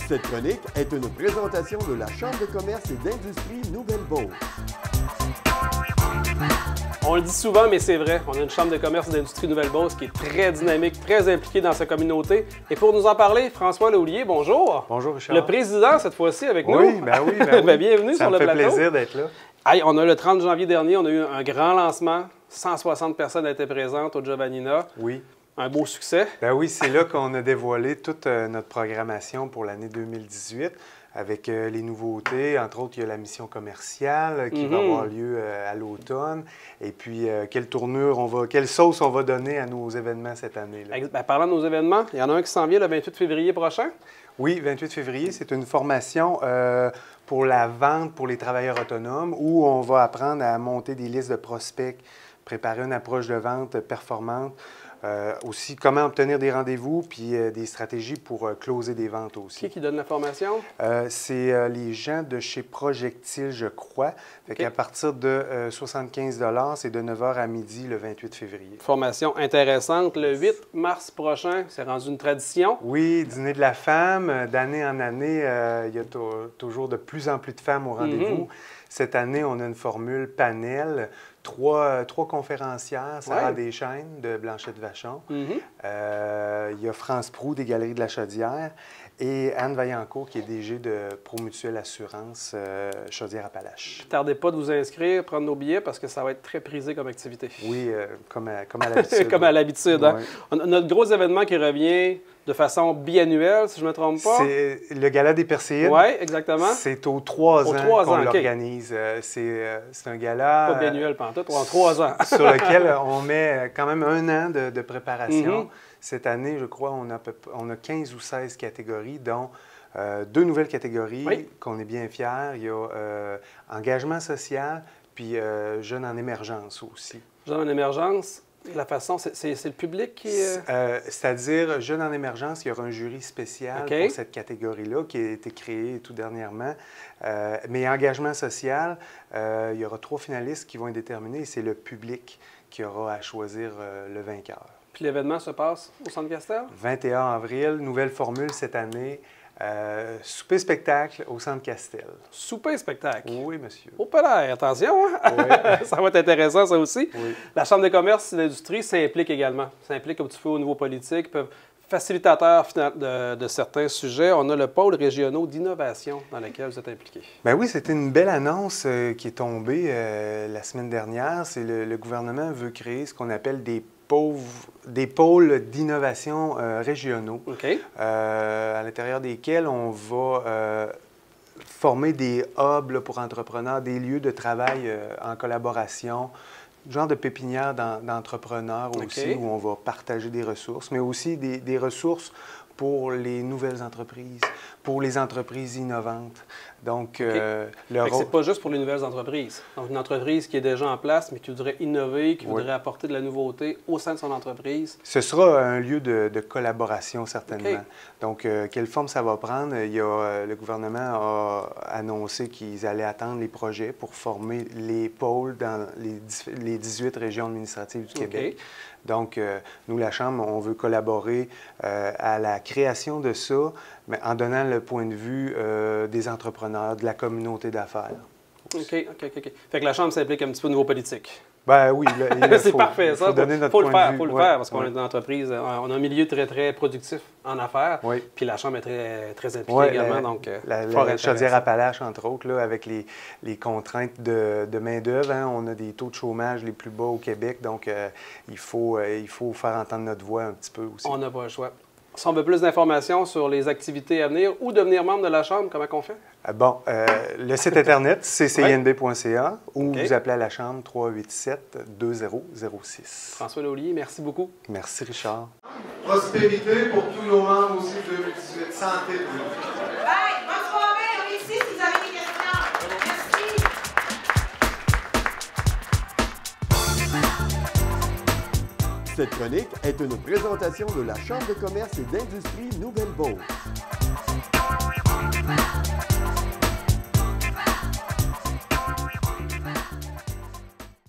Cette chronique est une présentation de la Chambre de commerce et d'industrie Nouvelle-Beauce. On le dit souvent, mais c'est vrai. On a une Chambre de commerce et d'industrie Nouvelle-Beauce qui est très dynamique, très impliquée dans sa communauté. Et pour nous en parler, François Laulier, bonjour. Bonjour, Richard. Le président, cette fois-ci, avec nous. Oui, ben oui. Bienvenue sur le plateau. Ça me fait plaisir d'être là. Hey, on a le 30 janvier dernier, on a eu un grand lancement. 160 personnes étaient présentes au Giovannina. Oui. Un beau succès. Ben oui, c'est là qu'on a dévoilé toute notre programmation pour l'année 2018 avec les nouveautés. Entre autres, il y a la mission commerciale qui va avoir lieu à l'automne. Et puis, quelle sauce on va donner à nos événements cette année-là. Ben, parlant de nos événements, il y en a un qui s'en vient le 28 février prochain. Oui, 28 février, c'est une formation pour la vente pour les travailleurs autonomes où on va apprendre à monter des listes de prospects, préparer une approche de vente performante. Aussi, comment obtenir des rendez-vous, puis des stratégies pour closer des ventes aussi. Qui donne la formation? C'est les gens de chez Projectile, je crois. Fait qu'à partir de 75 $, c'est de 9h à midi le 28 février. Formation intéressante. Le 8 mars prochain, c'est rendu une tradition. Oui, dîner de la femme. D'année en année, il y a toujours de plus en plus de femmes au rendez-vous. Cette année, on a une formule panel. Trois conférencières, Sarah Deschaines de Blanchette-Vachon. Il y a France Proulx des Galeries de la Chaudière et Anne Vaillancourt qui est DG de Promutuelle Assurance Chaudière-Appalaches. Tardez pas de vous inscrire, prendre nos billets parce que ça va être très prisé comme activité. Oui, comme à l'habitude. Comme à l'habitude. Hein? Oui. Notre gros événement qui revient de façon biannuelle, si je ne me trompe pas. C'est le Gala des Perséides. Oui, exactement. C'est aux 3 ans qu'on l'organise. C'est un gala... Pas biannuel pantoute, pour 3 ans. sur lequel on met quand même 1 an de préparation. Cette année, je crois, on a 15 ou 16 catégories, dont 2 nouvelles catégories qu'on est bien fiers. Il y a engagement social, puis jeunes en émergence aussi. Jeunes en émergence, la façon, c'est le public qui... C'est-à-dire, jeunes en émergence, il y aura un jury spécial pour cette catégorie-là qui a été créé tout dernièrement. Mais engagement social, il y aura 3 finalistes qui vont être déterminés et c'est le public qui aura à choisir le vainqueur. Puis l'événement se passe au Centre Castel? 21 avril, nouvelle formule cette année. Souper-spectacle au Centre Castel. Souper-spectacle? Oui, monsieur. Au palais, attention! Hein? Oui. Ça va être intéressant, ça aussi. Oui. La Chambre de commerce et d'industrie s'implique également. S'implique un petit peu au niveau politique, peuvent facilitateurs de certains sujets. On a le pôle régional d'innovation dans lequel vous êtes impliqué. Bien oui, c'était une belle annonce qui est tombée la semaine dernière. C'est le gouvernement veut créer ce qu'on appelle des pôles d'innovation régionaux, à l'intérieur desquels on va former des hubs là, pour entrepreneurs, des lieux de travail en collaboration, genre de pépinière d'entrepreneurs aussi, où on va partager des ressources, mais aussi des ressources pour les nouvelles entreprises, pour les entreprises innovantes. Donc, c'est pas juste pour les nouvelles entreprises. Donc, une entreprise qui est déjà en place, mais qui voudrait innover, qui voudrait apporter de la nouveauté au sein de son entreprise. Ce sera un lieu de collaboration, certainement. Donc, quelle forme ça va prendre? Le gouvernement a annoncé qu'ils allaient attendre les projets pour former les pôles dans les 18 régions administratives du Québec. Donc, nous, la Chambre, on veut collaborer à la création de ça, mais en donnant le point de vue des entrepreneurs, de la communauté d'affaires. OK. Fait que la Chambre s'implique un petit peu au niveau politique. Ben oui, c'est parfait, ça. Il faut le faire parce qu'on est une entreprise, on a un milieu très, très productif en affaires. Puis la Chambre est très, très impliquée également. Donc, la Chaudière-Appalaches, entre autres, là, avec les contraintes de main-d'œuvre. Hein, on a des taux de chômage les plus bas au Québec. Donc, il faut faire entendre notre voix un petit peu aussi. On n'a pas le choix. Si on veut plus d'informations sur les activités à venir ou devenir membre de la Chambre, comment on fait? Le site Internet, ccinb.ca, ou vous appelez à la Chambre 387-2006. François Laulier, merci beaucoup. Merci, Richard. Prospérité pour tous nos membres aussi de 2018. Santé pour nous. Bonne soirée, on est ici si vous avez des questions. Merci. Cette chronique est une présentation de la Chambre de commerce et d'industrie Nouvelle-Beauce.